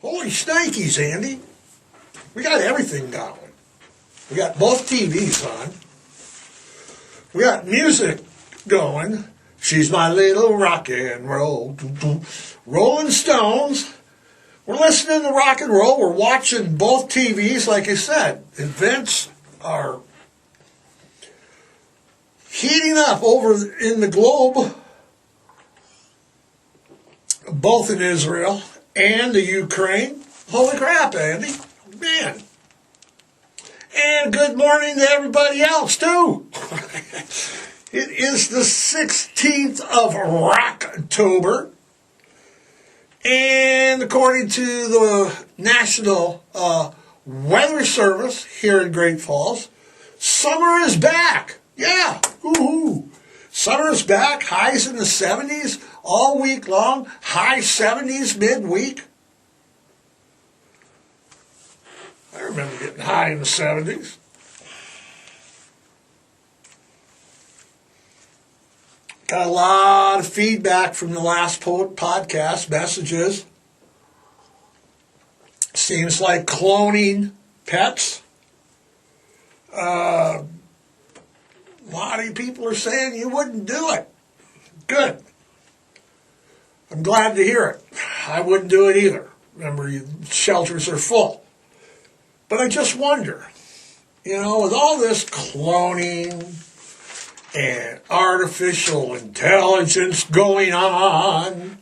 Holy shnikes, Andy. We got everything going. We got both TVs on. We got music going. She's my little rock and roll. Rolling Stones. We're listening to rock and roll. We're watching both TVs. Like I said, events are heating up over in the globe, both in Israel and the Ukraine. Holy crap, Andy. Man. And good morning to everybody else, too. It is the 16th of Rocktober. And according to the National Weather Service here in Great Falls, summer is back. Yeah. Woohoo. Summer is back. Highs in the 70s all week long. High 70s midweek. I remember getting high in the 70s. Got a lot of feedback from the last podcast, messages. Seems like cloning pets. A lot of people are saying you wouldn't do it. Good. I'm glad to hear it. I wouldn't do it either. Remember, shelters are full. But I just wonder, with all this cloning and artificial intelligence going on,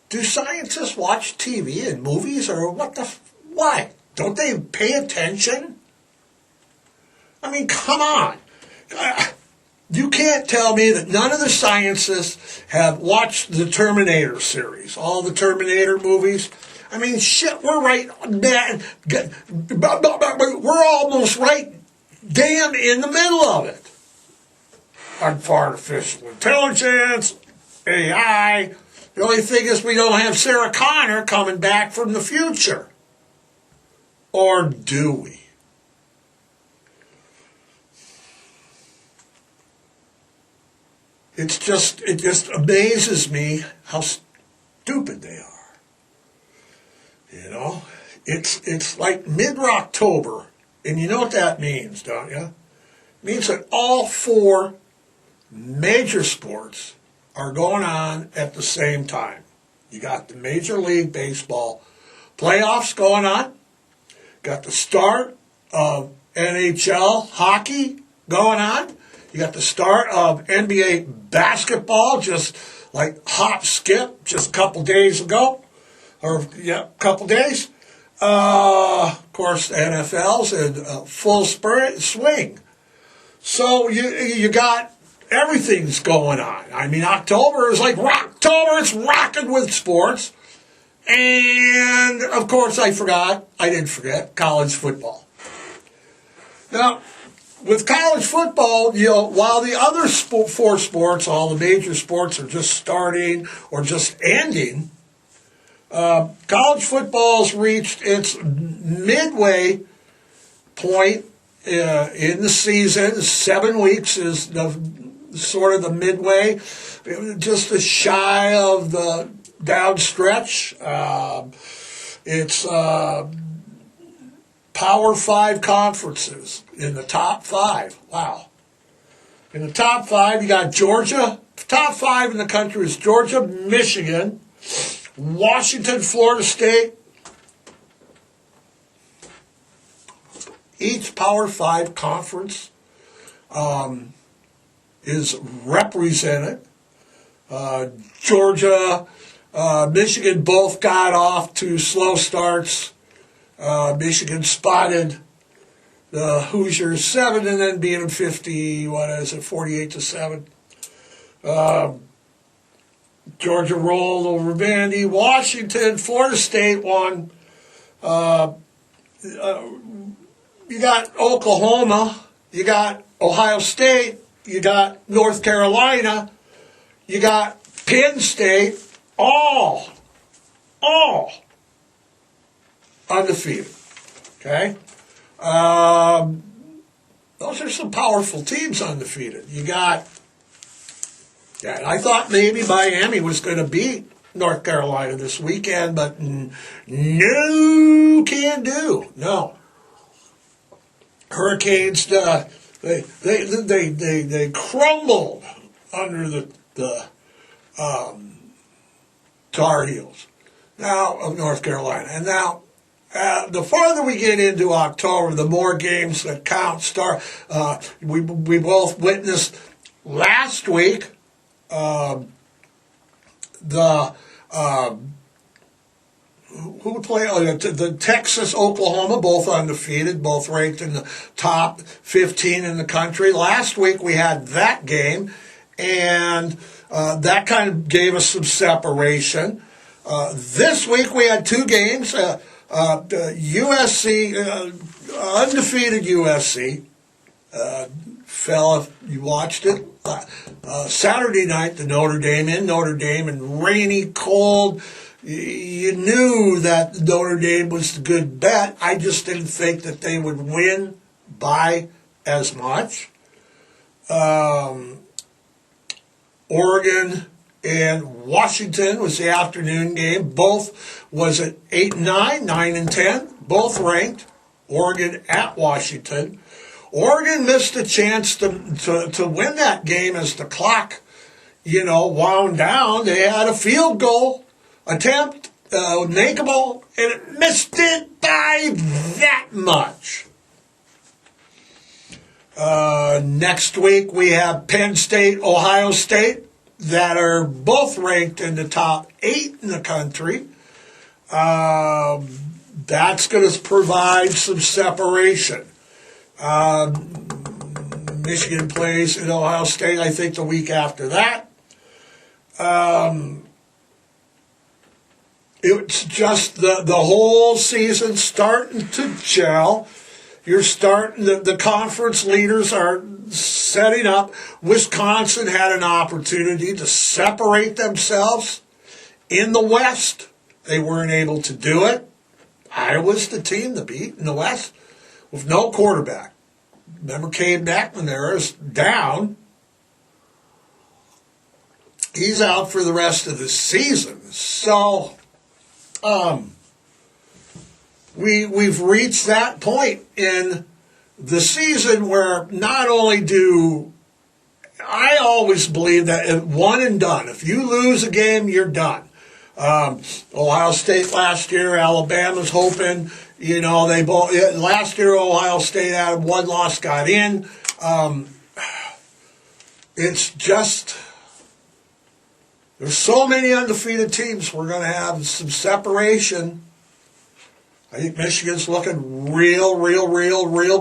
do scientists watch TV and movies, or why? Don't they pay attention? I mean, come on. You can't tell me that none of the scientists have watched the Terminator series, all the Terminator movies. I mean, shit, we're right, we're almost right damn in the middle of it. Artificial intelligence, AI. The only thing is we don't have Sarah Connor coming back from the future. Or do we? It just amazes me how stupid they are. It's like mid-October, and you know what that means, don't you? It means that all four major sports are going on at the same time. You got the Major League Baseball playoffs going on. Got the start of NHL hockey going on. You got the start of NBA basketball, just like hop skip, just a couple days ago. A couple days. Of course, the NFL's in full swing. So you got everything's going on. I mean, October is like Rocktober. It's rocking with sports. And, of course, I didn't forget, college football. Now, with college football, while the other four sports, all the major sports are just starting or just ending, college football's reached its midway point in the season. 7 weeks is sort of the midway, just a shy of the down stretch. It's Power 5 conferences in the top 5. Wow. In the top 5, you got Georgia. Top 5 in the country is Georgia, Michigan, Washington, Florida State. Each Power 5 conference is represented. Georgia, Michigan both got off to slow starts. Michigan spotted the Hoosiers 7 and then beat them 48-7. Georgia rolled over Vandy. Washington, Florida State won. You got Oklahoma. You got Ohio State. You got North Carolina. You got Penn State. All undefeated. Okay? Those are some powerful teams undefeated. You got, I thought maybe Miami was going to beat North Carolina this weekend, but no can do. No. Hurricanes, they crumbled under the Tar Heels now of North Carolina. And now, the farther we get into October, the more games that count start. We both witnessed last week who would play? The Texas, Oklahoma, both undefeated, both ranked in the top 15 in the country. Last week we had that game, and that kind of gave us some separation. This week we had two games. USC, undefeated USC, fell, you watched it, Saturday night, the Notre Dame and rainy, cold. You knew that Notre Dame was the good bet. I just didn't think that they would win by as much. Oregon and Washington was the afternoon game. Both was at 8-9, 9-10, both ranked. Oregon at Washington. Oregon missed a chance to win that game as the clock, wound down. They had a field goal attempt, makeable, and it missed it by that much. Next week we have Penn State, Ohio State, that are both ranked in the top 8 in the country. That's going to provide some separation. Michigan plays in Ohio State, I think, the week after that. It's just the whole season starting to gel. You're starting, the conference leaders are setting up. Wisconsin had an opportunity to separate themselves in the West. They weren't able to do it. Iowa's the team to beat in the West with no quarterback. Remember, Cade Beckman there is down. He's out for the rest of the season. So, we've reached that point in the season where not only do I always believe that one and done. If you lose a game, you're done. Ohio State last year, Alabama's hoping, they both, last year Ohio State had one loss, got in. It's just, there's so many undefeated teams, we're going to have some separation. I think Michigan's looking real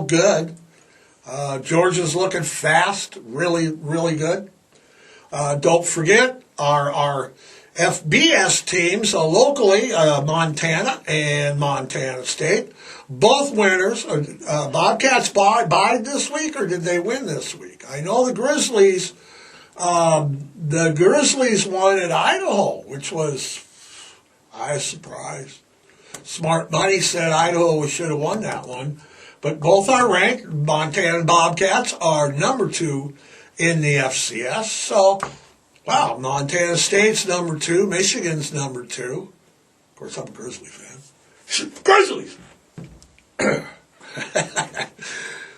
good. Georgia's looking fast, really good. Don't forget our FBS teams locally, Montana and Montana State, both winners. Bobcats bide this week, or did they win this week? I know the Grizzlies won at Idaho, which was, I was surprised. Smart money said Idaho should have won that one. But both are ranked. Montana Bobcats are number 2 in the FCS. So, wow, Montana State's number 2. Michigan's number 2. Of course, I'm a Grizzly fan. Grizzlies!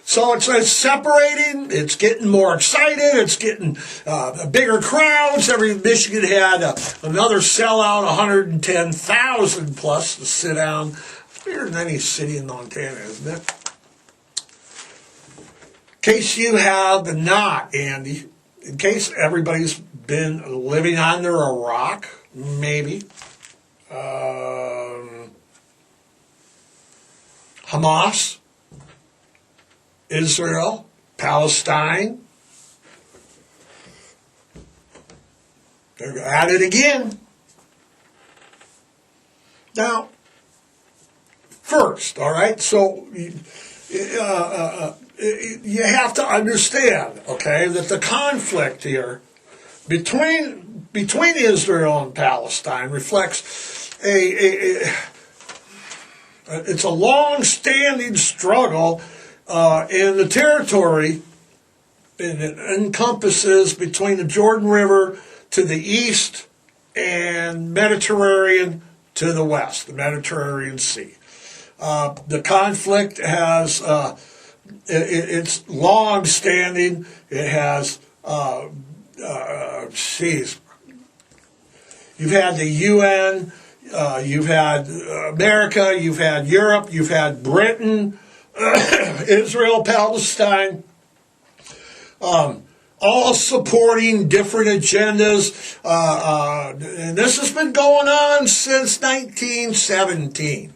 So it's separating. It's getting more excited. It's getting bigger crowds. Michigan had another sellout, 110,000 plus to sit down. Bigger than any city in Montana, isn't it? In case you have not, Andy, in case everybody's been living under a rock, maybe, Hamas, Israel, Palestine, they're at it again. Now, first, all right, so you have to understand, okay, that the conflict here between Israel and Palestine reflects it's a long-standing struggle in the territory, and it encompasses between the Jordan River to the east and Mediterranean to the west, the Mediterranean Sea. The conflict has, it's long-standing. It has, you've had the UN, you've had America, you've had Europe, you've had Britain, Israel, Palestine, all supporting different agendas. And this has been going on since 1917.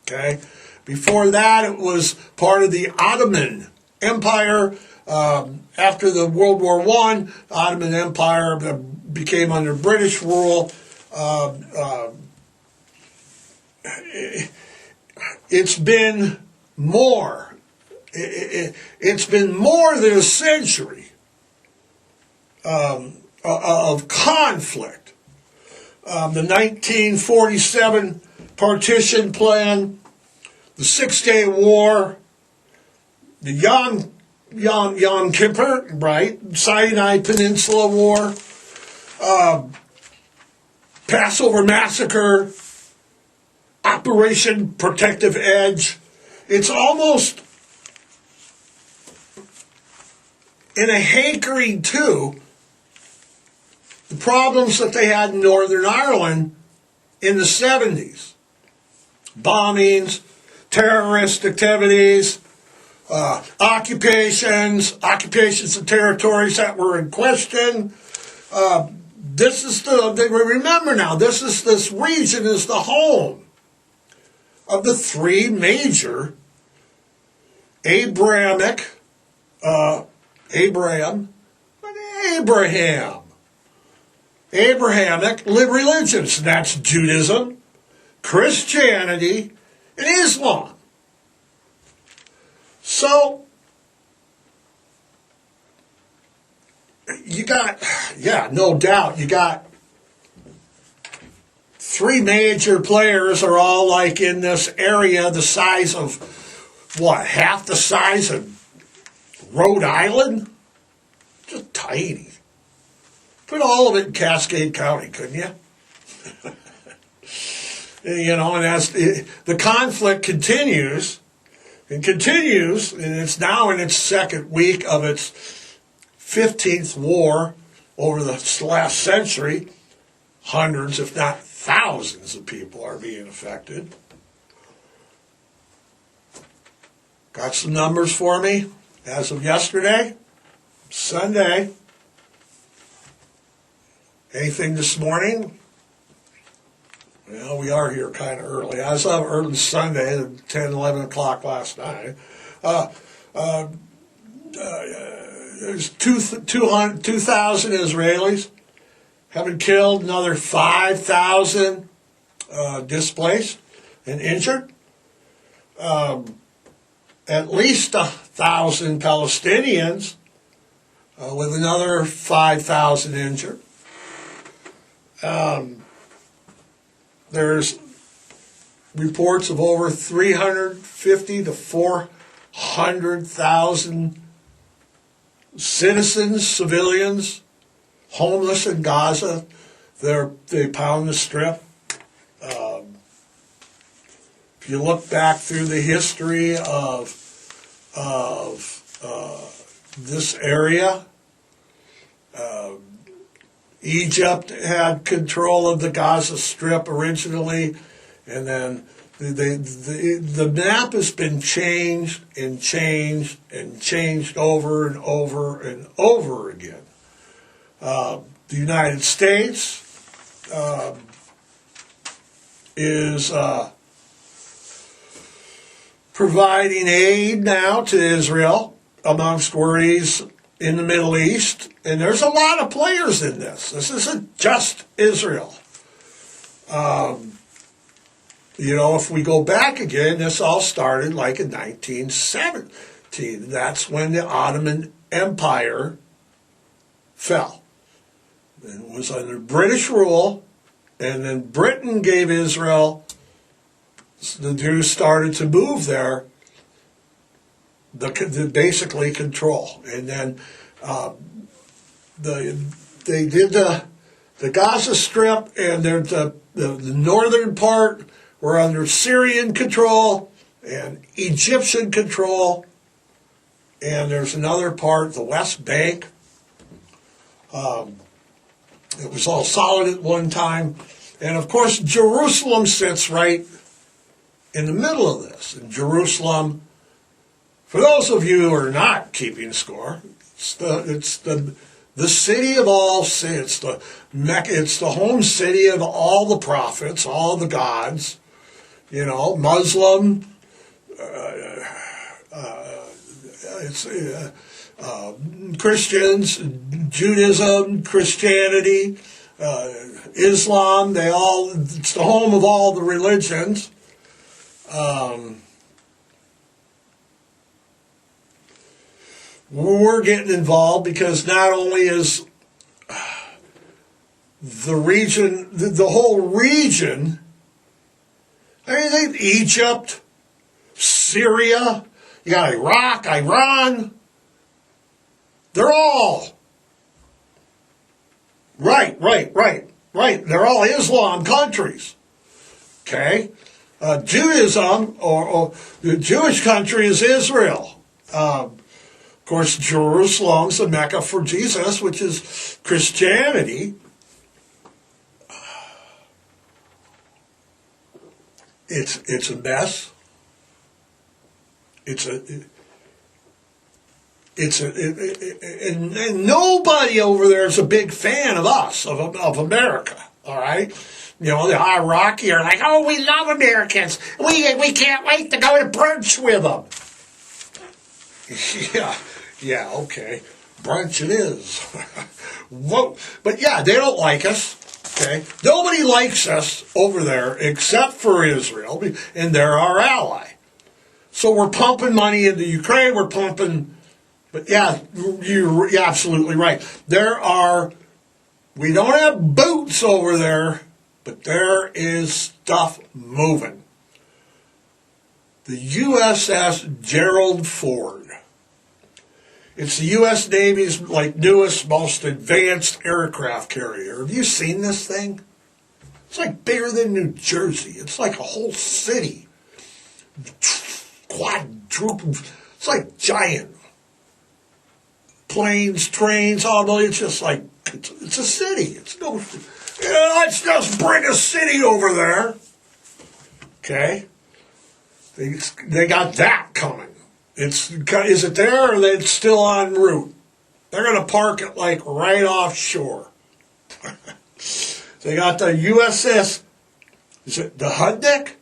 Okay? Before that, it was part of the Ottoman Empire. After the World War I, the Ottoman Empire became under British rule. It's been more. It's been more than a century of conflict. The 1947 partition plan, the Six-Day War, the Yom Kippur, right? Sinai Peninsula War, Passover Massacre, Operation Protective Edge. It's almost in a hankering to the problems that they had in Northern Ireland in the 70s. Bombings, terrorist activities, occupations of territories that were in question. Remember now, this region is the home of the three major Abrahamic religions. And that's Judaism, Christianity, and Islam. So, you got, no doubt, you got three major players are all like in this area the size of, half the size of Rhode Island? Just tiny. Put all of it in Cascade County, couldn't you? And as the conflict continues, and it's now in its second week of its 15th war over the last century. Hundreds, if not thousands, of people are being affected. Got some numbers for me as of yesterday, Sunday. Anything this morning? Well, we are here kind of early. I was up early Sunday, 10, 11 o'clock last night. There's 2,000 Israelis have been killed, another 5,000 displaced and injured. At least 1,000 Palestinians, with another 5,000 injured. There's reports of over 350 to 400,000 citizens, civilians, homeless in Gaza. They pound the strip. If you look back through the history of this area, Egypt had control of the Gaza Strip originally, and then the map has been changed and changed and changed over and over and over again. The United States is providing aid now to Israel amongst worries in the Middle East. And there's a lot of players in this. This isn't just Israel. If we go back again, this all started like in 1917. That's when the Ottoman Empire fell. It was under British rule, and then Britain gave Israel, the Jews started to move there, the basically control. And then they did the the Gaza Strip and there's the northern part were under Syrian control and Egyptian control. And there's another part, the West Bank. It was all solid at one time. And of course, Jerusalem sits right in the middle of this. And Jerusalem, for those of you who are not keeping score, it's the city of all cities. It's the Mecca. It's the home city of all the prophets, all the gods. You know, Muslim. Christians, Judaism, Christianity, Islam. It's the home of all the religions. We're getting involved because not only is the region, the whole region, I mean, Egypt, Syria, you got Iraq, Iran, they're all, right. They're all Islam countries, okay? Judaism, or the Jewish country is Israel. Of course, Jerusalem's the Mecca for Jesus, which is Christianity. It's a mess. And nobody over there is a big fan of us, of America, all right? You know, the Iraqi are like, oh, we love Americans. We can't wait to go to brunch with them. Yeah, okay. Brunch it is. Whoa. But yeah, they don't like us, okay? Nobody likes us over there except for Israel, and they're our ally. So we're pumping money into Ukraine, but yeah, you're absolutely right. We don't have boots over there, but there is stuff moving. The USS Gerald Ford. It's the U.S. Navy's newest, most advanced aircraft carrier. Have you seen this thing? It's like bigger than New Jersey. It's like a whole city. Quadruple. It's like giant. Planes, trains, automobiles. It's just like, it's a city. Let's just bring a city over there. Okay? They got that coming. Is it there, or it's still en route? They're going to park it right offshore. They got the USS, is it the Hudnik?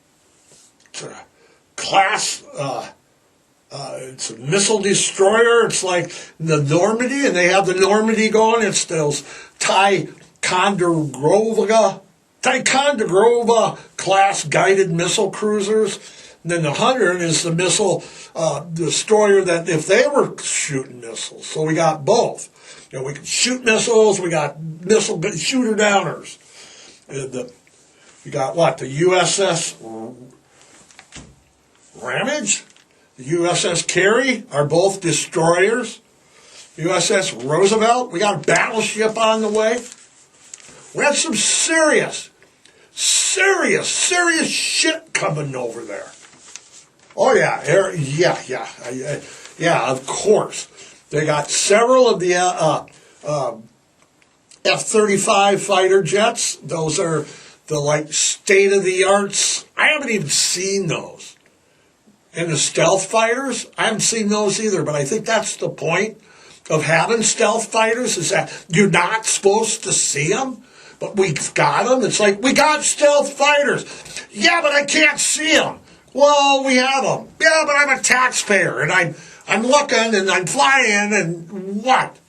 It's a class, it's a missile destroyer. It's like the Normandy, and they have the Normandy going. It's those Ticonderoga class guided missile cruisers. And then the 100 is the missile destroyer that if they were shooting missiles. So we got both. You know, we can shoot missiles. We got missile shooter downers. We got what? The USS Ramage, the USS Carey are both destroyers. USS Roosevelt. We got a battleship on the way. We have some serious shit coming over there. Oh, yeah, of course. They got several of the F-35 fighter jets. Those are the, state-of-the-arts. I haven't even seen those. And the stealth fighters, I haven't seen those either, but I think that's the point of having stealth fighters, is that you're not supposed to see them, but we've got them. It's like, we got stealth fighters. Yeah, but I can't see them. Well, we have them. Yeah, but I'm a taxpayer, and I'm looking, and I'm flying, and what?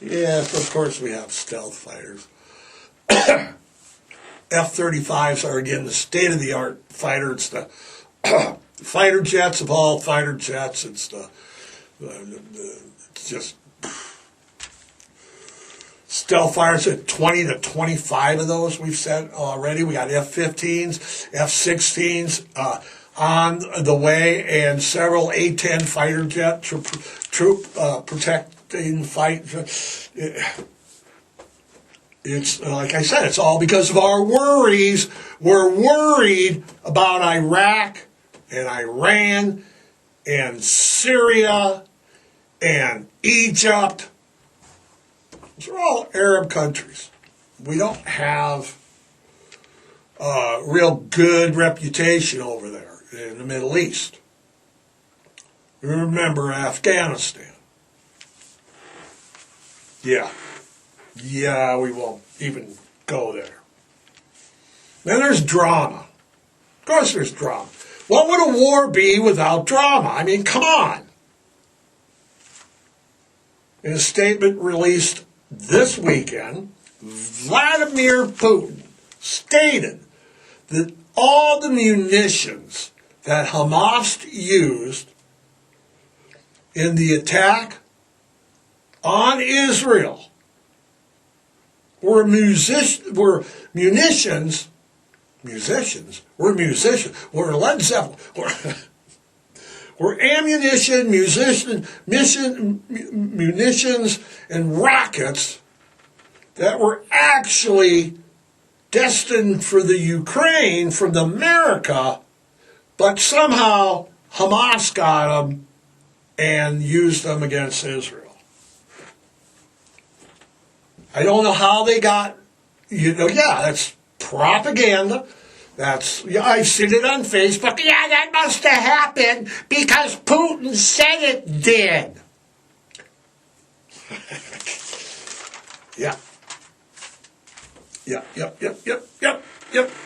Yes, of course we have stealth fighters. F-35s are, again, the state-of-the-art fighter. It's the fighter jets of all fighter jets. It's it's just stealth fighters, at 20 to 25 of those we've said already. We got F-15s, F-16s on the way, and several A-10 fighter jet troop protect Palestine fight. It's, like I said, it's all because of our worries. We're worried about Iraq and Iran and Syria and Egypt. These are all Arab countries. We don't have a real good reputation over there in the Middle East. Remember Afghanistan. Yeah, we won't even go there. Then there's drama. Of course there's drama. What would a war be without drama? I mean, come on. In a statement released this weekend, Vladimir Putin stated that all the munitions that Hamas used in the attack on Israel were musicians, were Led Zeppelin, were ammunition, munitions, and rockets that were actually destined for the Ukraine from America, but somehow Hamas got them and used them against Israel. I don't know how they got, that's propaganda. I've seen it on Facebook. Yeah, that must have happened because Putin said it did. Yep.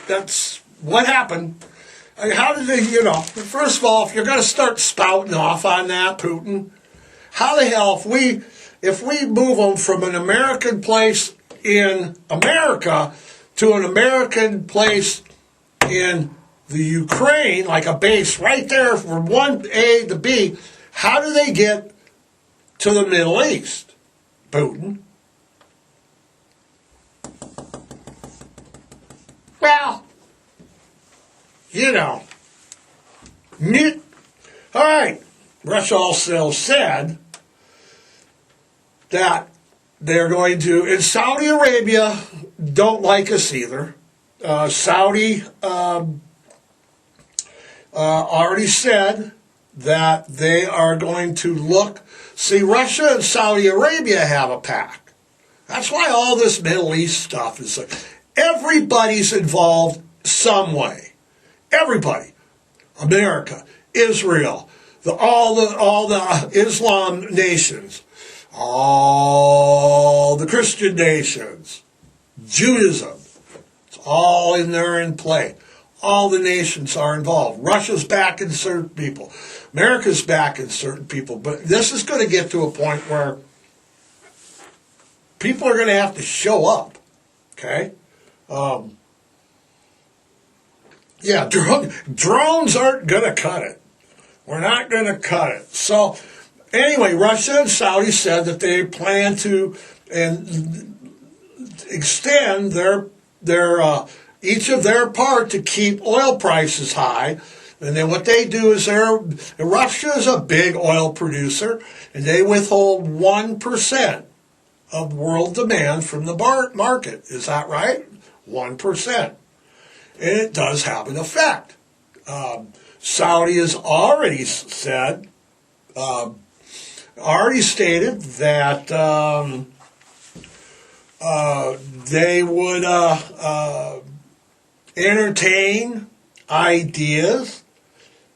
That's what happened. I mean, how did they, first of all, if you're going to start spouting off on that, Putin, how the hell, if we move them from an American place in America to an American place in the Ukraine, like a base right there from one A to B, how do they get to the Middle East, Putin? Well, all right, Russia also said that they're going to, and Saudi Arabia don't like us either. Saudi already said that they are going to look. See, Russia and Saudi Arabia have a pact. That's why all this Middle East stuff is everybody's involved some way. Everybody. America, Israel, all the Islam nations, all the Christian nations, Judaism. It's all in there in play. All the nations are involved. Russia's backing certain people. America's backing certain people. But this is going to get to a point where people are going to have to show up. Okay? Drones aren't going to cut it. We're not going to cut it. So, anyway, Russia and Saudi said that they plan to extend their each of their part to keep oil prices high. And then what they do is Russia is a big oil producer, and they withhold 1% of world demand from the market. Is that right? 1%. And it does have an effect. Saudi has already said, stated that they would entertain ideas.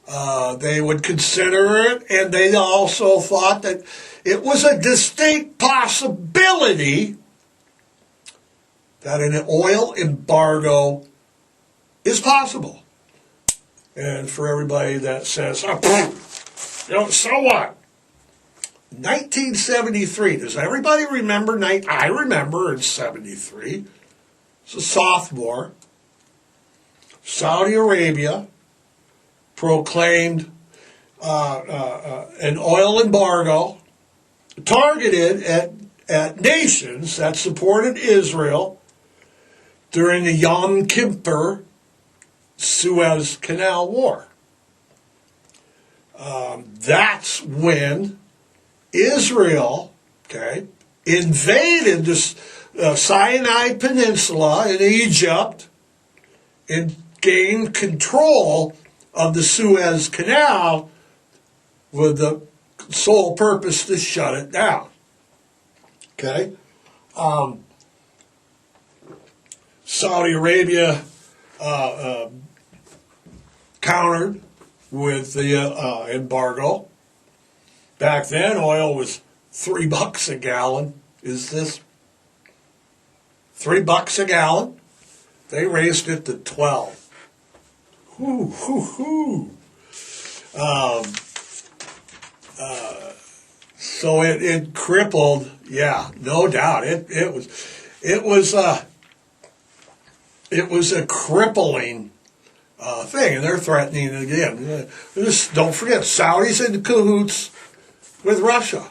They would consider it, and they also thought that it was a distinct possibility that an oil embargo is possible. And for everybody that says, so what? 1973. Does everybody remember? I remember in 73. It's a sophomore. Saudi Arabia proclaimed an oil embargo targeted at nations that supported Israel during the Yom Kippur Suez Canal War. That's when Israel okay, invaded the Sinai Peninsula in Egypt and gained control of the Suez Canal with the sole purpose to shut it down. Okay? Saudi Arabia countered with the embargo. Back then, oil was $3 a gallon. Is this $3 a gallon? They raised it to 12. Hoo, hoo, hoo. So it crippled. Yeah, no doubt. It was a crippling thing, and they're threatening it again. Just don't forget, Saudis in cahoots with Russia.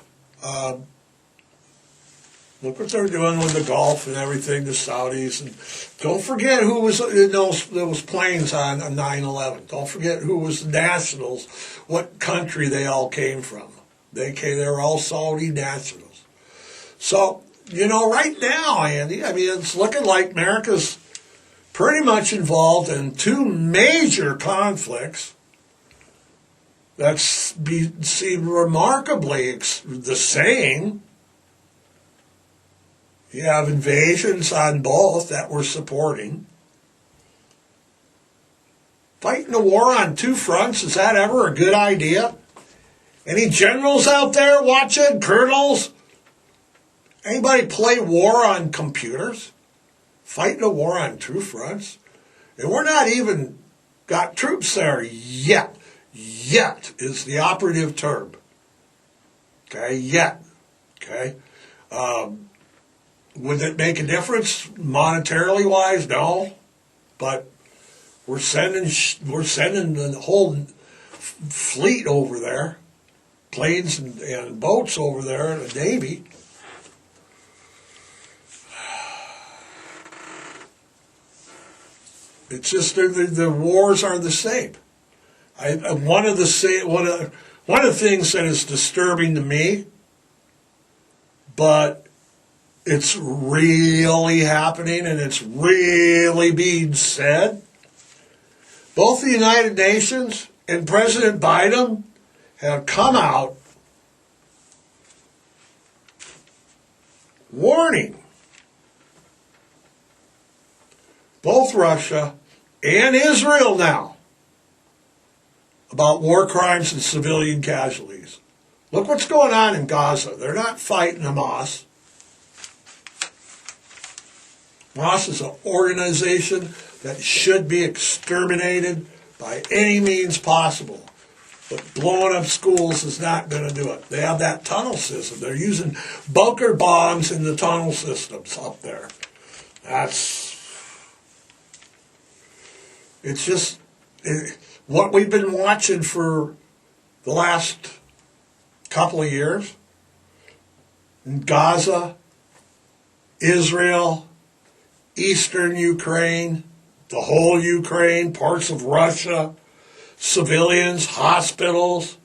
Look what they're doing with the Gulf and everything, the Saudis. And don't forget who was in those planes on 9/11. Don't forget who was the nationals, what country they all came from. They were all Saudi nationals. So, right now, Andy, it's looking like America's pretty much involved in two major conflicts that seem remarkably the same. You have invasions on both that we're supporting. Fighting a war on two fronts, is that ever a good idea? Any generals out there watching? Colonels? Anybody play war on computers? Fighting a war on two fronts? And we're not even got troops there yet. Yet is the operative term. Okay, yet. Okay? Would it make a difference monetarily wise? No. But we're sending the whole fleet over there, planes and boats over there, and the Navy. It's just the wars are the same. One of the things that is disturbing to me, but it's really happening and it's really being said. Both the United Nations and President Biden have come out warning both Russia and Israel now about war crimes and civilian casualties. Look what's going on in Gaza. They're not fighting Hamas. Hamas is an organization that should be exterminated by any means possible. But blowing up schools is not going to do it. They have that tunnel system. They're using bunker bombs in the tunnel systems up there. It's just what we've been watching for the last couple of years in Gaza, Israel, eastern Ukraine, the whole Ukraine, parts of Russia, civilians, hospitals,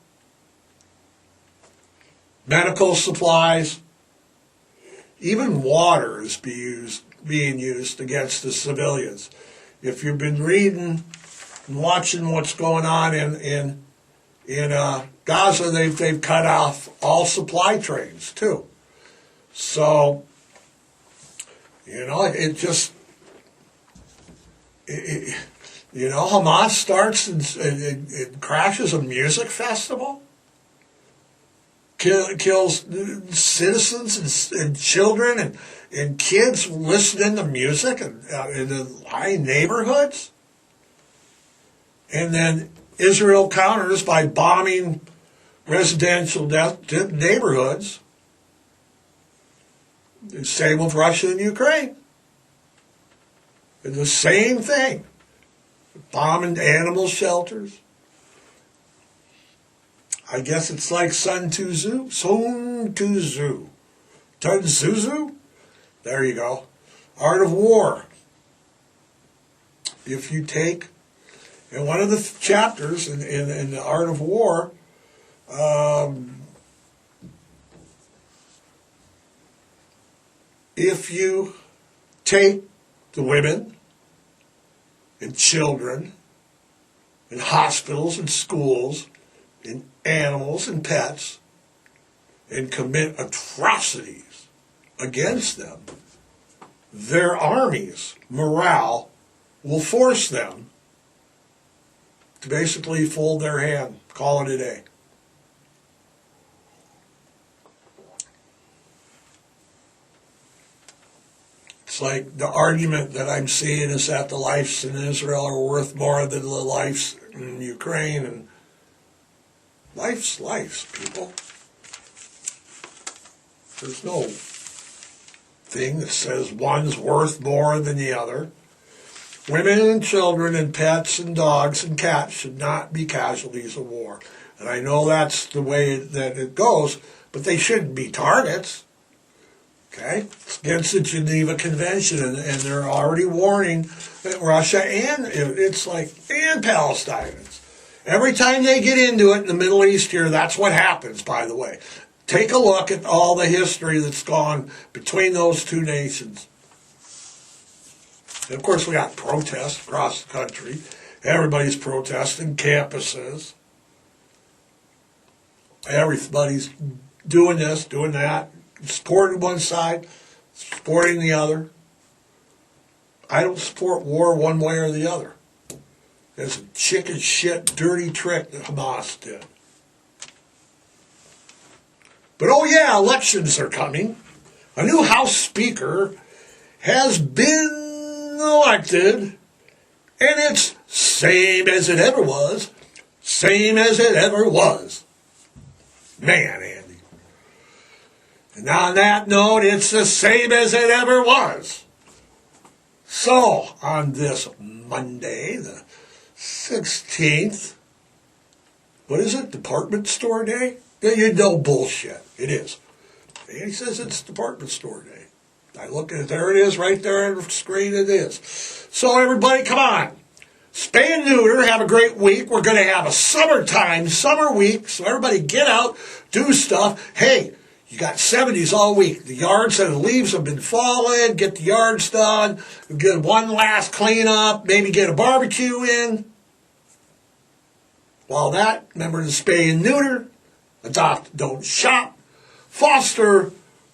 medical supplies, even water is being used against the civilians. If you've been reading and watching what's going on in Gaza, they've cut off all supply trains too. So, Hamas starts and crashes a music festival, kills citizens and children and kids listening to music in the high neighborhoods. And then Israel counters by bombing residential neighborhoods. Same with Russia and Ukraine. It's the same thing. Bombing animal shelters. I guess it's like Sun Tzu. There you go. Art of War. If you take, in one of the chapters in the Art of War, if you take the women and children and hospitals and schools and animals and pets and commit atrocities against them, their armies' morale will force them to basically fold their hand, call it a day. It's like the argument that I'm seeing is that the lives in Israel are worth more than the lives in Ukraine, and life's lives, people. There's no thing that says one's worth more than the other. Women and children and pets and dogs and cats should not be casualties of war. And I know that's the way that it goes, but they shouldn't be targets. Okay? It's against the Geneva Convention, and they're already warning Russia and Palestine. Every time they get into it in the Middle East here, that's what happens, by the way. Take a look at all the history that's gone between those two nations. And of course, we got protests across the country. Everybody's protesting, campuses. Everybody's doing this, doing that, supporting one side, supporting the other. I don't support war one way or the other. It's a chicken shit, dirty trick that Hamas did. But oh yeah, elections are coming. A new House Speaker has been elected, and it's same as it ever was. Same as it ever was. Man, Andy. And on that note, it's the same as it ever was. So, on this Monday, the 16th, what is it, department store day? You know bullshit. It is. And he says it's department store day. I look at it, there it is, right there on the screen it is. So everybody, come on. Spay and neuter, have a great week. We're going to have a summer week, so everybody get out, do stuff. Hey, you got 70s all week. The yards and the leaves have been falling. Get the yards done. Get one last cleanup. Maybe get a barbecue in. While that, remember to spay and neuter. Adopt, don't shop. Foster,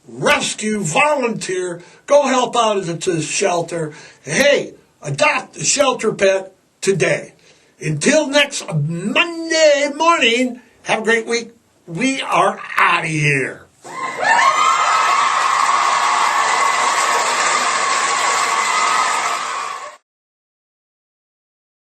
rescue, volunteer. Go help out at the shelter. Hey, adopt a shelter pet today. Until next Monday morning, have a great week. We are out of here.